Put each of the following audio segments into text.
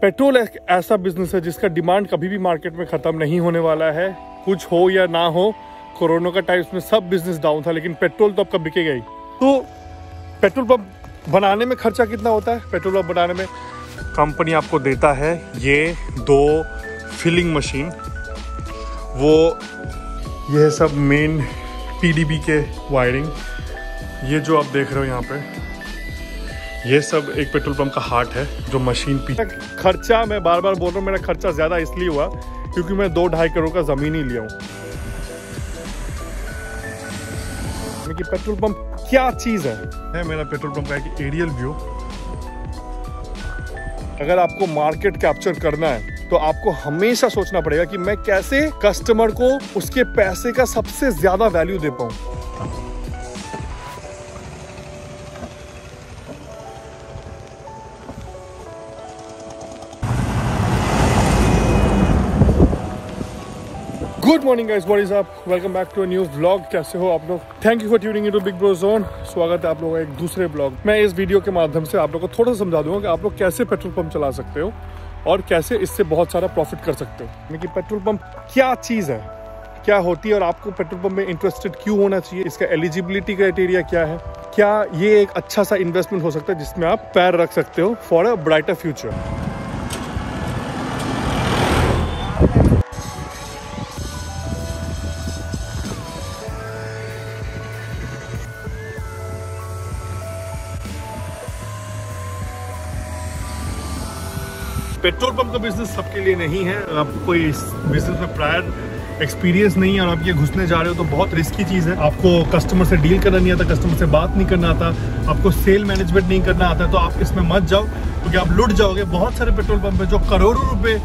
Petrol एक ऐसा business है जिसका डिमांड कभी भी मार्केट में खत्म नहीं होने वाला है। कुछ हो या ना हो, कोरोना का टाइम्स में सब बिजनेस डाउन था, लेकिन पेट्रोल तो अब कब बिकेगा ही। तो पेट्रोल पंप बनाने में खर्चा कितना होता है? पेट्रोल पंप बनाने में कंपनी आपको देता है ये 2 फिलिंग मशीन, वो ये सब मेन पीडीबी के वायरिंग, ये जो आप देख रहे हो यहाँ पे, ये सब एक पेट्रोल पंप का हार्ट है जो मशीन पीछे। खर्चा मैं बार बार बोल रहा हूँ, मेरा खर्चा ज़्यादा इसलिए हुआ क्योंकि मैं 2-2.5 करोड़ का ज़मीन ही लिया हूँ। कि पेट्रोल पंप क्या चीज़ है मेरा पेट्रोल पंप का एक एरियल व्यू। अगर आपको मार्केट कैप्चर करना है तो आपको हमेशा सोचना पड़ेगा कि मैं कैसे कस्टमर को उसके पैसे का सबसे ज़्यादा वैल्यू दे पाऊँ। Good morning guys, what is up, welcome back to a new vlog. कैसे हो आप लोग? Thank you for tuning into big bro zone. स्वागत है आप लोगों का एक दूसरे ब्लॉग। मैं इस वीडियो के माध्यम से आप लोगों को थोड़ा समझा दूंगा कि आप लोग कैसे पेट्रोल पंप चला सकते हो और कैसे इससे बहुत सारा प्रॉफिट कर सकते हो। यानी कि पेट्रोल पंप क्या चीज़ है, क्या होती है और आपको पेट्रोल पंप में इंटरेस्टेड क्यों होना चाहिए, इसका एलिजिबिलिटी क्राइटेरिया क्या है, क्या ये एक अच्छा सा इन्वेस्टमेंट हो सकता है जिसमें आप पैर रख सकते हो for a brighter future. Petrol pump का बिजनेस सबके लिए नहीं है। आपको कोई इस बिजनेस में प्रायर एक्सपीरियंस नहीं है और आप ये घुसने जा रहे हो तो बहुत रिस्की चीज़ है। आपको कस्टमर से डील करना नहीं आता, कस्टमर से बात नहीं करना आता, आपको सेल मैनेजमेंट नहीं करना आता, तो आप इसमें मत जाओ क्योंकि आप लुट जाओगे। बहुत सारे पेट्रोल पंप है जो करोड़ों रुपए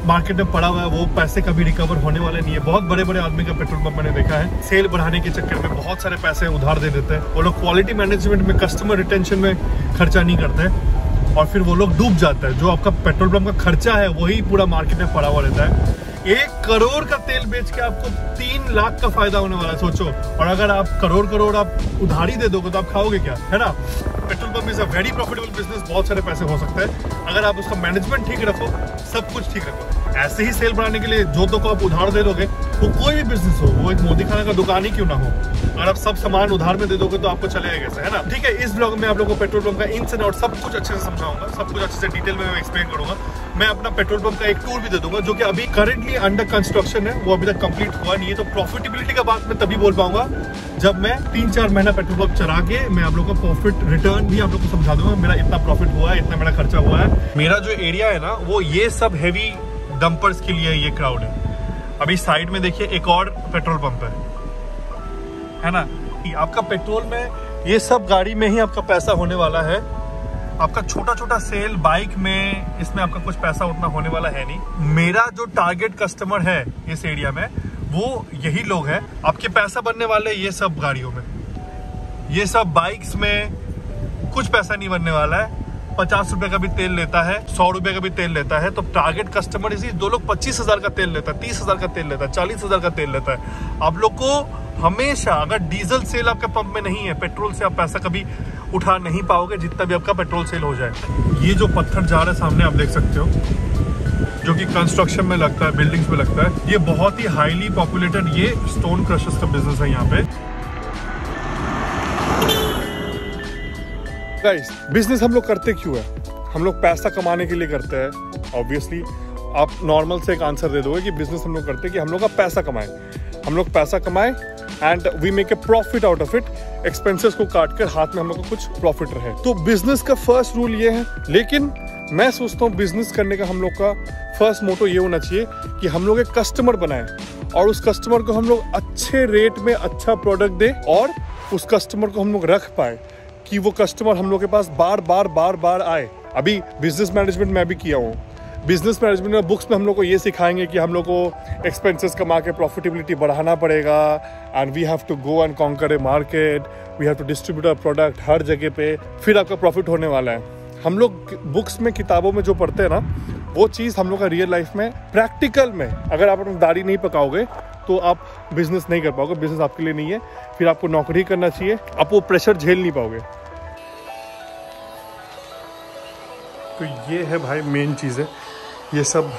मार्केट में पड़ा हुआ है, वो पैसे कभी रिकवर होने वाले नहीं है। बहुत बड़े बड़े आदमी का पेट्रोल पंप मैंने देखा है, सेल बढ़ाने के चक्कर में बहुत सारे पैसे उधार दे देते हैं। वो लोग क्वालिटी मैनेजमेंट में, कस्टमर रिटेंशन में खर्चा नहीं करते और फिर वो लोग डूब जाता है। जो आपका पेट्रोल पंप का खर्चा है वही पूरा मार्केट में पड़ा हुआ रहता है। 1 करोड़ का तेल बेच के आपको 3 लाख का फायदा होने वाला है, सोचो। और अगर आप करोड़ आप उधारी दे दोगे तो आप खाओगे क्या, है ना? Petrol pump is a very profitable business, बहुत सारे पैसे हो सकते हैं अगर आप उसका मैनेजमेंट ठीक रखो, सब कुछ ठीक रखो। ऐसे ही सेल बढ़ाने के लिए जो को आप उधार दे दोगे, वो कोई भी बिजनेस हो, वो एक मोदी खाना का दुकान ही क्यों ना हो, अगर आप सब सामान उधार में दे दोगे तो आपको चलेगा कैसे, है ना? ठीक है, इस ब्लॉग में आप लोगों को पेट्रोल पंप का इन्स एंड आउट सब कुछ अच्छे से समझाऊंगा, सब कुछ अच्छे से डिटेल में मैं एक्सप्लेन करूंगा। मैं अपना पेट्रोल पंप का एक टूर भी दे दूंगा जो कि अभी करंटली अंडर कंस्ट्रक्शन है, वो अभी तक कंप्लीट हुआ नहीं है। तो प्रॉफिटेबिलिटी का बात मैं तभी बोल पाऊंगा जब मैं 3-4 महीना पेट्रोल पंप चला के मैं आप लोगों को प्रॉफिट रिटर्न भी आप लोग को समझा दूंगा। मेरा इतना प्रॉफिट हुआ है, इतना मेरा खर्चा हुआ है। मेरा जो एरिया है ना, वो ये सब हैवी डंपर्स के लिए ये क्राउड है। अभी साइड में देखिए एक और पेट्रोल पंप है ना? आपका पेट्रोल में ये सब गाड़ी में ही आपका पैसा होने वाला है। आपका छोटा सेल बाइक में, इसमें आपका कुछ पैसा उतना होने वाला है नहीं। मेरा जो टारगेट कस्टमर है इस एरिया में वो यही लोग हैं। आपके पैसा बनने वाले ये सब गाड़ियों में, ये सब बाइक्स में कुछ पैसा नहीं बनने वाला है। 50 रुपए का भी तेल लेता है, 100 रुपए का भी तेल लेता है। तो टारगेट कस्टमर इसी 2 लोग 25,000 का तेल लेता है, 30,000 का तेल लेता है, 40,000 का तेल लेता है। आप लोग को हमेशा, अगर डीजल सेल आपके पंप में नहीं है, पेट्रोल से आप पैसा कभी उठा नहीं पाओगे जितना भी आपका पेट्रोल सेल हो जाए। ये जो पत्थर जा रहा है सामने आप देख सकते हो, जो कि कंस्ट्रक्शन में लगता है, बिल्डिंग्स में लगता है, ये बहुत ही हाईली पॉपुलेटेड ये स्टोन क्रशर्स का बिजनेस है यहाँ पे। गाइस, बिजनेस हम लोग करते क्यों है? हम लोग पैसा कमाने के लिए करते हैं। ऑब्वियसली आप नॉर्मल से एक आंसर दे दोगे कि बिजनेस हम लोग करते हैं कि हम लोग का पैसा कमाएं, हम लोग पैसा कमाएं and we make a profit out of it. Expenses को काट कर हाथ में हम लोग को कुछ प्रॉफिट रहे। तो बिजनेस का फर्स्ट रूल ये है। लेकिन मैं सोचता हूँ बिजनेस करने का हम लोग का फर्स्ट मोटो ये होना चाहिए कि हम लोग एक कस्टमर बनाएं और उस कस्टमर को हम लोग अच्छे रेट में अच्छा प्रोडक्ट दें और उस कस्टमर को हम लोग रख पाए कि वो कस्टमर हम लोग के पास बार बार आए। अभी बिजनेस मैनेजमेंट मैं भी किया हूँ। बिजनेस मैनेजमेंट में बुक्स में हम लोग को ये सिखाएंगे कि हम लोग को एक्सपेंसेस कमा के प्रॉफिटेबिलिटी बढ़ाना पड़ेगा and we have to go and conquer a market, we have to distribute a product हर जगह पे, फिर आपका प्रॉफिट होने वाला है। हम लोग बुक्स में, किताबों में जो पढ़ते हैं ना, वो चीज़ हम लोग का रियल लाइफ में, प्रैक्टिकल में, अगर आप अपनी दाढ़ी नहीं पकाओगे तो आप बिजनेस नहीं कर पाओगे। बिजनेस आपके लिए नहीं है। फिर आपको नौकरी करना चाहिए, आप वो प्रेशर झेल नहीं पाओगे। तो ये है भाई मेन चीज़ें, ये सब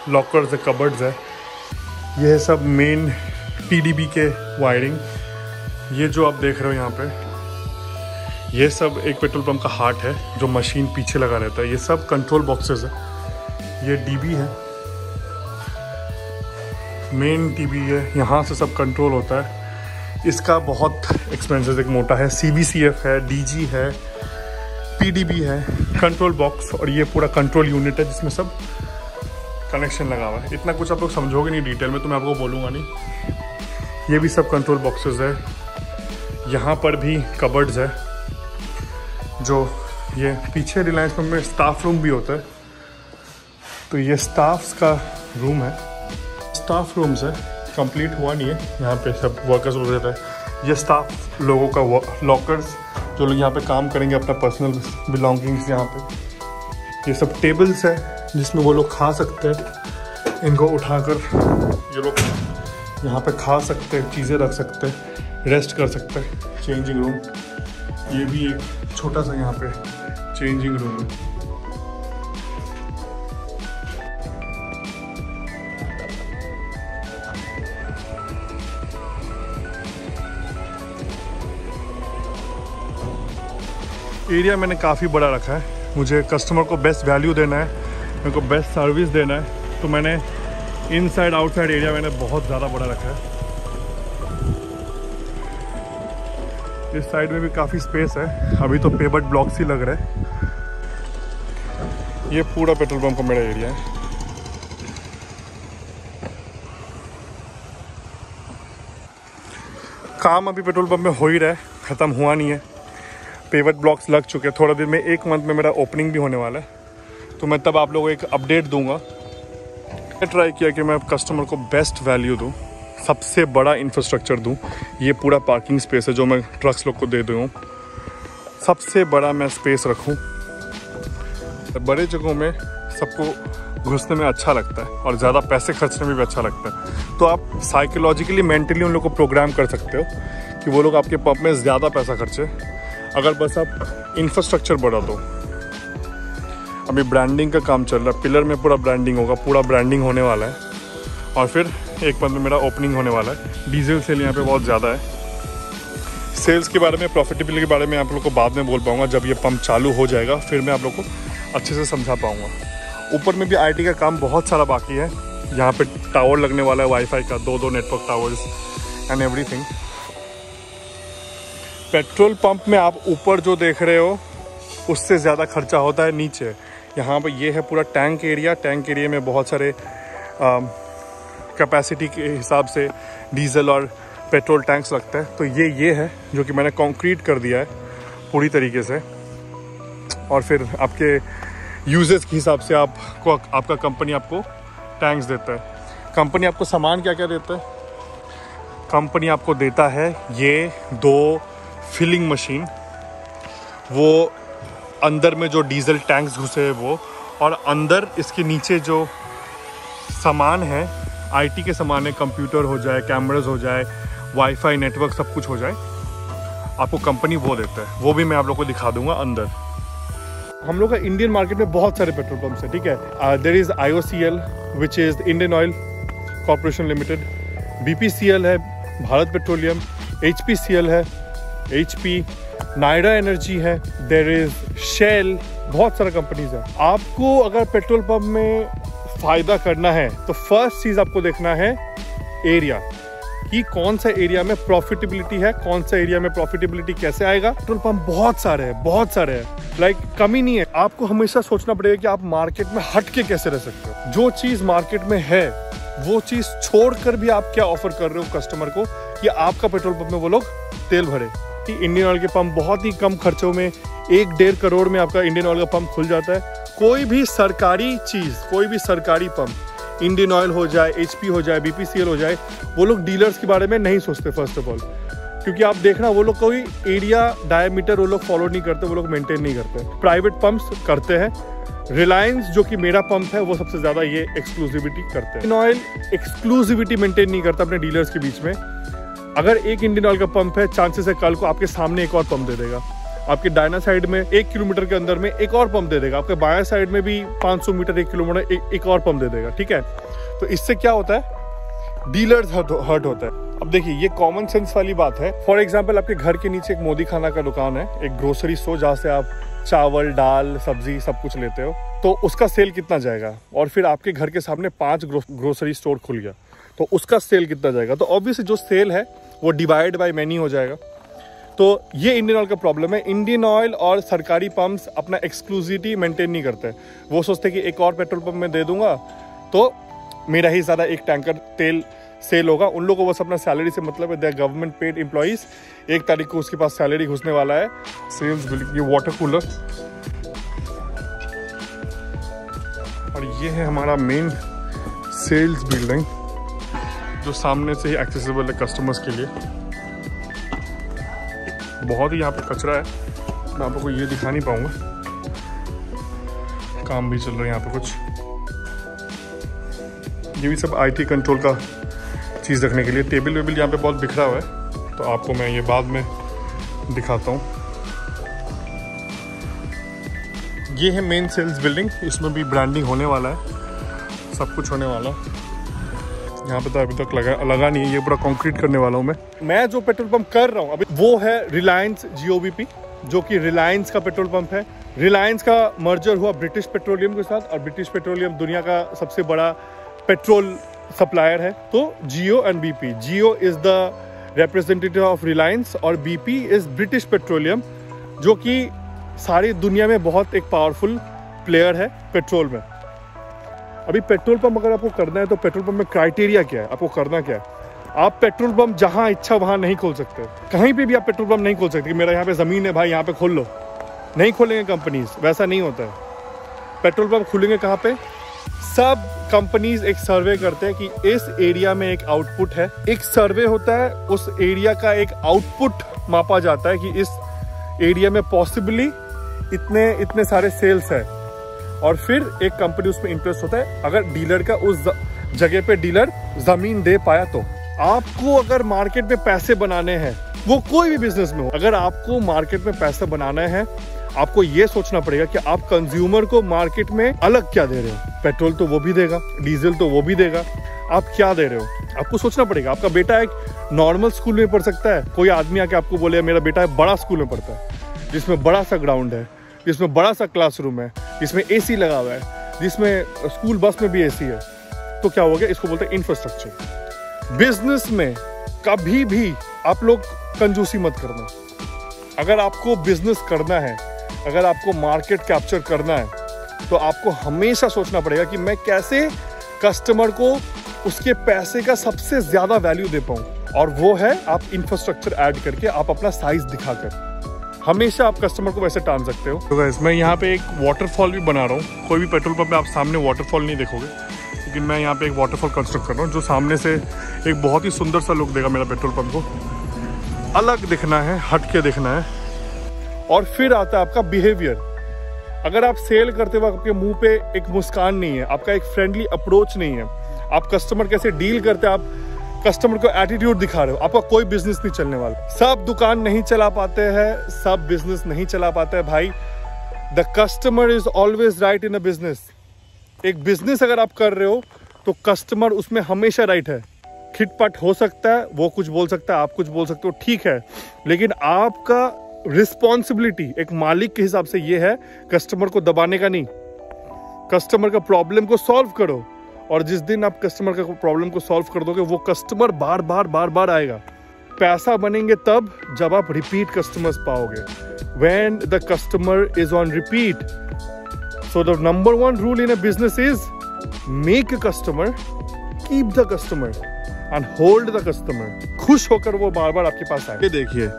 लॉकर्स है, कबर्ड्स है, ये है सब मेन TDB के वायरिंग। ये जो आप देख रहे हो यहाँ पे, ये सब एक पेट्रोल पंप का हार्ट है जो मशीन पीछे लगा रहता है। ये सब कंट्रोल बॉक्सेस है, ये DB है, मेन DB है, यहाँ से सब कंट्रोल होता है। इसका बहुत एक्सपेंसेस एक मोटा है, CVCF है, DG है, PDB है, कंट्रोल बॉक्स, और ये पूरा कंट्रोल यूनिट है जिसमें सब कनेक्शन लगा हुआ है। इतना कुछ आप लोग समझोगे नहीं डिटेल में, तो मैं आपको बोलूँगा नहीं। ये भी सब कंट्रोल बॉक्सेस है, यहाँ पर भी कबर्ड्स है, जो ये पीछे रिलायंस पंप में स्टाफ रूम भी होता है। तो ये स्टाफ्स का रूम है, स्टाफ रूम्स है, कंप्लीट हुआ नहीं है, यहाँ पे सब वर्कर्स लोग रहता है। ये स्टाफ लोगों का लॉकर्स, जो लोग यहाँ पे काम करेंगे, अपना पर्सनल बिलोंगिंग्स यहाँ पे। ये सब टेबल्स है जिसमें वो लोग खा सकते हैं, इनको उठाकर ये लोग यहाँ पे खा सकते हैं, चीज़ें रख सकते हैं, रेस्ट कर सकते हैं। चेंजिंग रूम, ये भी एक छोटा सा यहाँ पे चेंजिंग रूम है। एरिया मैंने काफ़ी बड़ा रखा है, मुझे कस्टमर को बेस्ट वैल्यू देना है, मेरे को बेस्ट सर्विस देना है, तो मैंने इनसाइड आउटसाइड एरिया मैंने बहुत ज़्यादा बड़ा रखा है। इस साइड में भी काफ़ी स्पेस है, अभी तो पेवर्ड ब्लॉक्स ही लग रहे हैं। ये पूरा पेट्रोल पंप का मेरा एरिया है। काम अभी पेट्रोल पंप में हो ही रहा है, ख़त्म हुआ नहीं है। पेवर्ड ब्लॉक्स लग चुके हैं, थोड़ा देर में 1 मंथ में मेरा ओपनिंग भी होने वाला है, तो मैं तब आप लोगों को एक अपडेट दूंगा। मैं ट्राई किया कि मैं कस्टमर को बेस्ट वैल्यू दूं, सबसे बड़ा इंफ्रास्ट्रक्चर दूं। ये पूरा पार्किंग स्पेस है जो मैं ट्रक्स लोग को दे दूँ, सबसे बड़ा मैं स्पेस रखूं। बड़े जगहों में सबको घुसने में अच्छा लगता है और ज़्यादा पैसे खर्चने में भी अच्छा लगता है, तो आप साइकोलॉजिकली मेंटली उन लोग को प्रोग्राम कर सकते हो कि वो लोग आपके पंप में ज़्यादा पैसा खर्चे, अगर बस आप इंफ्रास्ट्रक्चर बढ़ा दो। अभी ब्रांडिंग का काम चल रहा है, पिलर में पूरा ब्रांडिंग होगा, पूरा ब्रांडिंग होने वाला है, और फिर 1 मंथ में मेरा ओपनिंग होने वाला है। डीजल सेल यहाँ पे बहुत ज़्यादा है। सेल्स के बारे में, प्रॉफिटेबिलिटी के बारे में आप लोग को बाद में बोल पाऊँगा, जब ये पंप चालू हो जाएगा फिर मैं आप लोग को अच्छे से समझा पाऊँगा। ऊपर में भी IT का काम बहुत सारा बाकी है, यहाँ पे टावर लगने वाला है वाईफाई का, 2 network towers and everything. Petrol pump में आप ऊपर जो देख रहे हो उससे ज़्यादा खर्चा होता है नीचे। यहाँ पर ये है पूरा टैंक एरिया, टैंक एरिया में बहुत सारे कैपेसिटी के हिसाब से डीजल और पेट्रोल टैंक्स लगता है। तो ये है जो कि मैंने कंक्रीट कर दिया है पूरी तरीके से, और फिर आपके यूजेस के हिसाब से आपका कंपनी आपको टैंक्स देता है। कंपनी आपको सामान क्या क्या देता है? कंपनी आपको देता है ये 2 फिलिंग मशीन, वो अंदर में जो डीजल टैंक्स घुसे हैं वो, और अंदर इसके नीचे जो सामान है, IT के सामान है, कंप्यूटर हो जाए, कैमरास हो जाए, वाईफाई नेटवर्क सब कुछ हो जाए, आपको कंपनी वो देता है। वो भी मैं आप लोग को दिखा दूंगा अंदर। हम लोग का इंडियन मार्केट में बहुत सारे पेट्रोल पंप्स है, ठीक है। There is IOCL which is Indian Oil Corporation Limited, BPCL है भारत पेट्रोलियम, HPCL है HP, नायडा एनर्जी है, देयर इज शेल, बहुत सारा कंपनीज है। आपको अगर पेट्रोल पंप में फ़ायदा करना है तो फर्स्ट चीज़ आपको देखना है एरिया, कि कौन सा एरिया में प्रॉफिटेबिलिटी है, कौन सा एरिया में प्रॉफिटेबिलिटी कैसे आएगा। पेट्रोल पंप बहुत सारे हैं, लाइक कमी नहीं है। आपको हमेशा सोचना पड़ेगा कि आप मार्केट में हट के कैसे रह सकते हो। जो चीज़ मार्केट में है वो चीज़ छोड़कर भी आप क्या ऑफर कर रहे हो कस्टमर को, कि आपका पेट्रोल पंप में वो लोग तेल भरे। इंडियन ऑयल के पंप बहुत ही कम खर्चों में 1-1.5 करोड़ में आपका इंडियन ऑयल का पंप खुल जाता है। कोई भी सरकारी चीज़, कोई भी सरकारी पंप, इंडियन ऑयल हो जाए, HP हो जाए, BPCL हो जाए, वो लोग डीलर्स के बारे में नहीं सोचते फर्स्ट ऑफ ऑल, क्योंकि आप देखना वो लोग कोई एरिया डायमीटर वो लोग फॉलो नहीं करते, वो लोग मेंटेन नहीं करते। प्राइवेट पंप्स करते हैं। रिलायंस जो कि मेरा पंप है वो सबसे ज़्यादा ये एक्सक्लूसिविटी करते हैं। इंडियन ऑयल एक्सक्लूसिविटी मेंटेन नहीं करता अपने डीलर्स के बीच में। अगर एक इंडियन ऑयल का पंप है, चांसेस है कल को आपके सामने एक और पंप दे देगा। आपके दाहिना साइड में 1 किलोमीटर के अंदर में एक और पंप दे देगा, आपके बायां साइड में भी 500 मीटर 1 किलोमीटर एक और पंप दे देगा, ठीक है। तो इससे क्या होता है, डीलर्स हर्ट होता है। अब देखिए ये कॉमन सेंस वाली बात है। फॉर एग्जाम्पल आपके घर के नीचे एक मोदी खाना का दुकान है, एक ग्रोसरी स्टोर जहाँ से आप चावल दाल सब्जी सब कुछ लेते हो, तो उसका सेल कितना जाएगा। और फिर आपके घर के सामने 5 ग्रोसरी स्टोर खुल गया तो उसका सेल कितना जाएगा। तो ऑब्वियसली जो सेल है वो डिवाइड बाय मैनी हो जाएगा। तो ये इंडियन ऑयल का प्रॉब्लम है। इंडियन ऑयल और सरकारी पंप्स अपना एक्सक्लूसिविटी मेंटेन नहीं करते। वो सोचते कि एक और पेट्रोल पंप में दे दूंगा तो मेरा ही ज़्यादा एक टैंकर तेल सेल होगा। उन लोगों को बस अपना सैलरी से मतलब है। दे गवर्नमेंट पेड एम्प्लॉइज, 1 तारीख को उसके पास सैलरी घुसने वाला है। सेल्स बिल्डिंग, ये वाटर कूलर, और ये है हमारा मेन सेल्स बिल्डिंग जो सामने से ही एक्सेसिबल है कस्टमर्स के लिए। बहुत ही यहाँ पे कचरा है, मैं आप लोगों को ये दिखा नहीं पाऊंगा। काम भी चल रहा है यहाँ पे कुछ, ये भी सब IT कंट्रोल का चीज़ रखने के लिए। टेबल वेबल यहाँ पे बहुत बिखरा हुआ है, तो आपको मैं ये बाद में दिखाता हूँ। ये है मेन सेल्स बिल्डिंग, इसमें भी ब्रांडिंग होने वाला है, सब कुछ होने वाला है। यहाँ पे तो अभी तक लगा नहीं है, ये पूरा कंक्रीट करने वाला हूँ मैं जो पेट्रोल पंप कर रहा हूँ अभी वो है रिलायंस GOBP, जो कि रिलायंस का पेट्रोल पंप है। रिलायंस का मर्जर हुआ ब्रिटिश पेट्रोलियम के साथ, और ब्रिटिश पेट्रोलियम दुनिया का सबसे बड़ा पेट्रोल सप्लायर है। तो Jio and BP, Jio is the representative of Reliance और BP इज ब्रिटिश पेट्रोलियम, जो कि सारी दुनिया में बहुत एक पावरफुल प्लेयर है पेट्रोल में। अभी पेट्रोल पंप अगर आपको करना है तो पेट्रोल पंप में क्राइटेरिया क्या है, आपको करना क्या है। आप पेट्रोल पंप जहां इच्छा वहां नहीं खोल सकते, कहीं पे भी आप पेट्रोल पंप नहीं खोल सकते कि मेरा यहाँ पे ज़मीन है भाई यहाँ पे खोल लो, नहीं खोलेंगे कंपनीज, वैसा नहीं होता है। पेट्रोल पंप खुलेंगे कहाँ पे, सब कंपनीज एक सर्वे करते हैं कि इस एरिया में एक आउटपुट है। एक सर्वे होता है, उस एरिया का एक आउटपुट मापा जाता है कि इस एरिया में पॉसिबली इतने सारे सेल्स है, और फिर एक कंपनी उसमें इंटरेस्ट होता है अगर डीलर का उस जगह पे डीलर जमीन दे पाया तो। आपको अगर मार्केट में पैसे बनाने हैं, वो कोई भी बिजनेस में हो, अगर आपको मार्केट में पैसे बनाना है आपको ये सोचना पड़ेगा कि आप कंज्यूमर को मार्केट में अलग क्या दे रहे हो। पेट्रोल तो वो भी देगा, डीजल तो वो भी देगा, आप क्या दे रहे हो आपको सोचना पड़ेगा। आपका बेटा एक नॉर्मल स्कूल में पढ़ सकता है, कोई आदमी आके आपको बोले मेरा बेटा बड़ा स्कूल में पढ़ता है जिसमें बड़ा सा ग्राउंड है, जिसमें बड़ा सा क्लासरूम है, जिसमें AC लगा हुआ है, जिसमें स्कूल बस में भी AC है, तो क्या हो गया, इसको बोलते हैं इंफ्रास्ट्रक्चर। बिजनेस में कभी भी आप लोग कंजूसी मत करना। अगर आपको बिजनेस करना है, अगर आपको मार्केट कैप्चर करना है, तो आपको हमेशा सोचना पड़ेगा कि मैं कैसे कस्टमर को उसके पैसे का सबसे ज्यादा वैल्यू दे पाऊं, और वो है आप इंफ्रास्ट्रक्चर ऐड करके, आप अपना साइज दिखाकर हमेशा आप कस्टमर को वैसे टान सकते हो। तो गाइस मैं यहाँ पे एक वाटरफॉल भी बना रहा हूँ। कोई भी पेट्रोल पंप में आप सामने वाटरफॉल नहीं देखोगे, लेकिन मैं यहाँ पे एक वाटरफॉल कंस्ट्रक्ट कर रहा हूँ जो सामने से एक बहुत ही सुंदर सा लुक देगा मेरा पेट्रोल पंप को। अलग दिखना है, हट के दिखना है। और फिर आता है आपका बिहेवियर। अगर आप सेल करते वक्त आपके मुंह पे एक मुस्कान नहीं है, आपका एक फ्रेंडली अप्रोच नहीं है, आप कस्टमर कैसे डील करते हैं, आप कस्टमर को एटीट्यूड दिखा रहे हो, आपका कोई बिजनेस नहीं चलने वाला। सब दुकान नहीं चला पाते हैं, सब बिजनेस नहीं चला पाते हैं भाई। The customer is always right in a business. एक बिजनेस अगर आप कर रहे हो तो कस्टमर उसमें हमेशा राइट है। खिटपट हो सकता है, वो कुछ बोल सकता है, आप कुछ बोल सकते हो, ठीक है, लेकिन आपका रिस्पॉन्सिबिलिटी एक मालिक के हिसाब से ये है कस्टमर को दबाने का नहीं। कस्टमर का प्रॉब्लम को सॉल्व करो, और जिस दिन आप कस्टमर का प्रॉब्लम को सॉल्व कर दोगे वो कस्टमर बार बार आएगा। पैसा बनेंगे तब जब आप रिपीट कस्टमर्स पाओगे, when the customer is on repeat. So the number 1 rule in a business is make a customer, keep the customer and hold the customer. खुश होकर वो बार बार आपके पास आए। ये देखिए,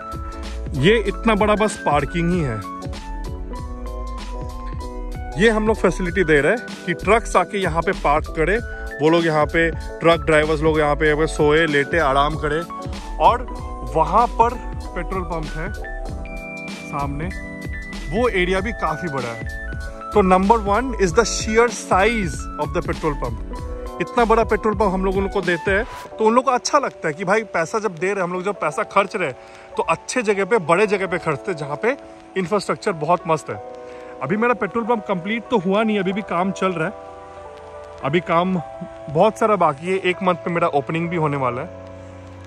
ये इतना बड़ा बस पार्किंग ही है। ये हम लोग फैसिलिटी दे रहे हैं कि ट्रक्स आके यहाँ पे पार्क करे, वो लोग यहाँ पे ट्रक ड्राइवर्स लोग यहाँ पे सोए लेटे आराम करे, और वहाँ पर पेट्रोल पंप है सामने, वो एरिया भी काफी बड़ा है। तो number 1 is the share size of the petrol pump. इतना बड़ा पेट्रोल पंप हम लोग उन लोग को देते हैं तो उन लोग को अच्छा लगता है कि भाई पैसा जब दे रहे, हम लोग जब पैसा खर्च रहे तो अच्छे जगह पे, बड़े जगह पे खर्चते, जहाँ पे इंफ्रास्ट्रक्चर बहुत मस्त है। अभी मेरा पेट्रोल पंप कंप्लीट तो हुआ नहीं, अभी भी काम चल रहा है, अभी काम बहुत सारा बाकी है। 1 मंथ में मेरा ओपनिंग भी होने वाला है।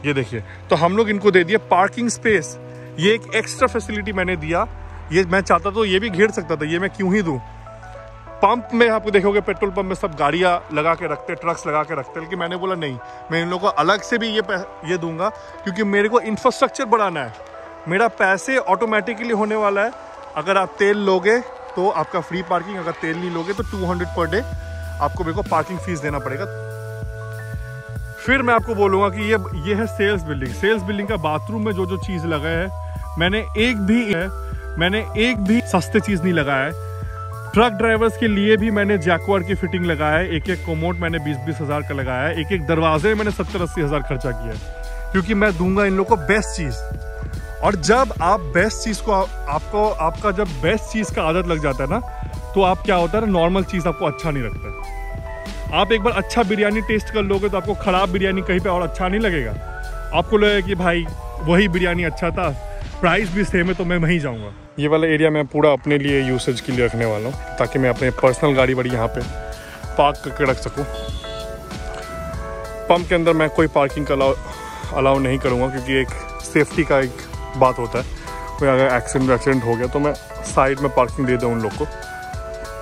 ये देखिए, तो हम लोग इनको दे दिया पार्किंग स्पेस। ये एक एक्स्ट्रा फैसिलिटी मैंने दिया, ये मैं चाहता तो ये भी घेर सकता था, ये मैं क्यों ही दूं। पंप में आपको देखोगे पेट्रोल पंप में सब गाड़ियां लगा के रखते, ट्रक्स लगा के रखते, लेकिन मैंने बोला नहीं, मैं इन लोगों को अलग से भी ये दूंगा, क्योंकि मेरे को इंफ्रास्ट्रक्चर बढ़ाना है। मेरा पैसे ऑटोमेटिकली होने वाला है। अगर आप तेल लोगे तो आपका फ्री पार्किंग, अगर तेल नहीं लोगे तो 200 पर डे आपको मेरे को पार्किंग फीस देना पड़ेगा। फिर मैं आपको बोलूँगा कि ये है सेल्स बिल्डिंग। सेल्स बिल्डिंग का बाथरूम में जो जो चीज़ लगा है, मैंने एक भी सस्ते चीज़ नहीं लगाया है। ट्रक ड्राइवर्स के लिए भी मैंने जैकवार की फिटिंग लगाया है। एक कोमोड मैंने 20-20 हज़ार का लगाया है। एक दरवाजे में मैंने 70-80 हज़ार खर्चा किया है, क्योंकि मैं दूंगा इन लोगों को बेस्ट चीज़। और जब आप बेस्ट चीज़ को आपका जब बेस्ट चीज़ का आदत लग जाता है ना, तो आप क्या होता है ना, नॉर्मल चीज़ आपको अच्छा नहीं लगता। आप एक बार अच्छा बिरयानी टेस्ट कर लोगे तो आपको ख़राब बिरयानी कहीं पे और अच्छा नहीं लगेगा। आपको लगेगा कि भाई वही बिरयानी अच्छा था, प्राइस भी सेम है, तो मैं वहीं जाऊँगा। ये वाला एरिया मैं पूरा अपने लिए यूसेज के लिए रखने वाला हूँ, ताकि मैं अपने पर्सनल गाड़ी वाड़ी यहाँ पे पार्क करके रख सकूँ। पंप के अंदर मैं कोई पार्किंग का अलाउ नहीं करूँगा, क्योंकि एक सेफ्टी का एक बात होता है। कोई अगर एक्सीडेंट हो गया तो मैं साइड में पार्किंग दे दूँ उन लोग को।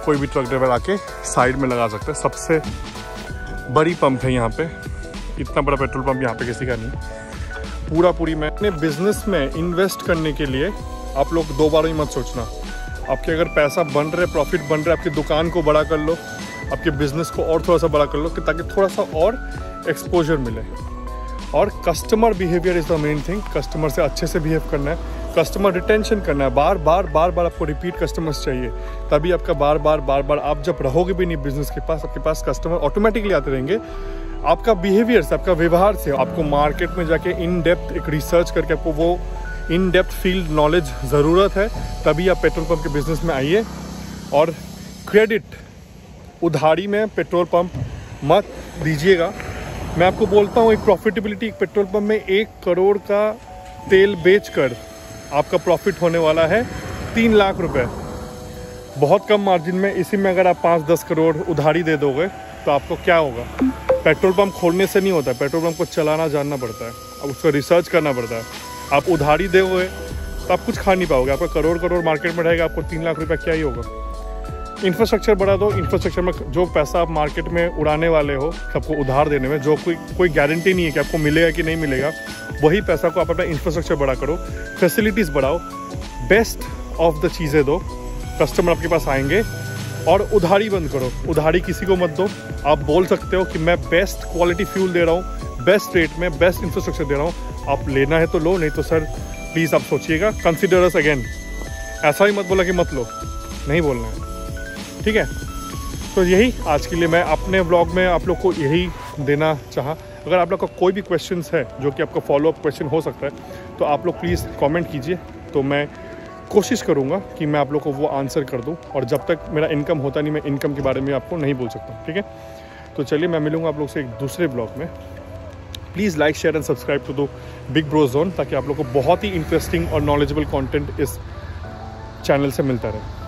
कोई भी ट्रक ड्राइवर आके साइड में लगा सकता है। सबसे बड़ी पंप है यहाँ पे, इतना बड़ा पेट्रोल पंप यहाँ पे किसी का नहीं। पूरी मैं अपने बिजनेस में इन्वेस्ट करने के लिए आप लोग 2 बार ही मत सोचना। आपके अगर पैसा बन रहे, प्रॉफिट बन रहा है, आपकी दुकान को बड़ा कर लो, आपके बिजनेस को और थोड़ा सा बड़ा कर लो, ताकि थोड़ा सा और एक्सपोजर मिले। और customer behaviour is the main thing. Customer से अच्छे से बिहेव करना है, कस्टमर रिटेंशन करना है। बार बार आपको रिपीट कस्टमर्स चाहिए, तभी आपका बार बार आप जब रहोगे भी नहीं बिजनेस के पास, आपके पास कस्टमर ऑटोमेटिकली आते रहेंगे। आपका बिहेवियर से, आपका व्यवहार से। आपको मार्केट में जाके इन डेप्थ एक रिसर्च करके आपको वो इन डेप्थ फील्ड नॉलेज ज़रूरत है, तभी आप पेट्रोल पंप के बिज़नेस में आइए। और क्रेडिट, उधारी में पेट्रोल पंप मत दीजिएगा। मैं आपको बोलता हूँ, एक प्रॉफिटेबिलिटी, एक पेट्रोल पंप में 1 करोड़ का तेल बेचकर आपका प्रॉफिट होने वाला है 3 लाख रुपए, बहुत कम मार्जिन में। इसी में अगर आप 5-10 करोड़ उधारी दे दोगे तो आपको क्या होगा? पेट्रोल पंप खोलने से नहीं होता है, पेट्रोल पंप को चलाना जानना पड़ता है, अब उसका रिसर्च करना पड़ता है। आप उधारी दोगे तो आप कुछ खा नहीं पाओगे। आपका करोड़ मार्केट में रहेगा, आपको 3 लाख रुपये क्या ही होगा। इंफ्रास्ट्रक्चर बढ़ा दो। इंफ्रास्ट्रक्चर में जो पैसा आप मार्केट में उड़ाने वाले हो सबको उधार देने में, जो कोई गारंटी नहीं है कि आपको मिलेगा कि नहीं मिलेगा, वही पैसा को आप अपना इंफ्रास्ट्रक्चर बड़ा करो, फैसिलिटीज़ बढ़ाओ, बेस्ट ऑफ द चीज़ें दो, कस्टमर आपके पास आएंगे। और उधारी बंद करो, उधारी किसी को मत दो। आप बोल सकते हो कि मैं बेस्ट क्वालिटी फ्यूल दे रहा हूँ, बेस्ट रेट में बेस्ट इंफ्रास्ट्रक्चर दे रहा हूँ, आप लेना है तो लो, नहीं तो सर प्लीज़ आप सोचिएगा, कंसिडर अस अगेन। ऐसा ही मत बोला कि मत लो, नहीं बोलना है, ठीक है। तो यही आज के लिए मैं अपने व्लॉग में आप लोग को यही देना चाहा। अगर आप लोग का कोई भी क्वेश्चंस है जो कि आपका फॉलोअप क्वेश्चन हो सकता है, तो आप लोग प्लीज़ कमेंट कीजिए, तो मैं कोशिश करूँगा कि मैं आप लोग को वो आंसर कर दूँ। और जब तक मेरा इनकम होता नहीं, मैं इनकम के बारे में आपको नहीं बोल सकता, ठीक है। तो चलिए, मैं मिलूँगा आप लोग से एक दूसरे ब्लॉग में। Please like, share and subscribe to the big bro zone, ताकि आप लोग को बहुत ही इंटरेस्टिंग और नॉलेजेबल कंटेंट इस चैनल से मिलता रहे।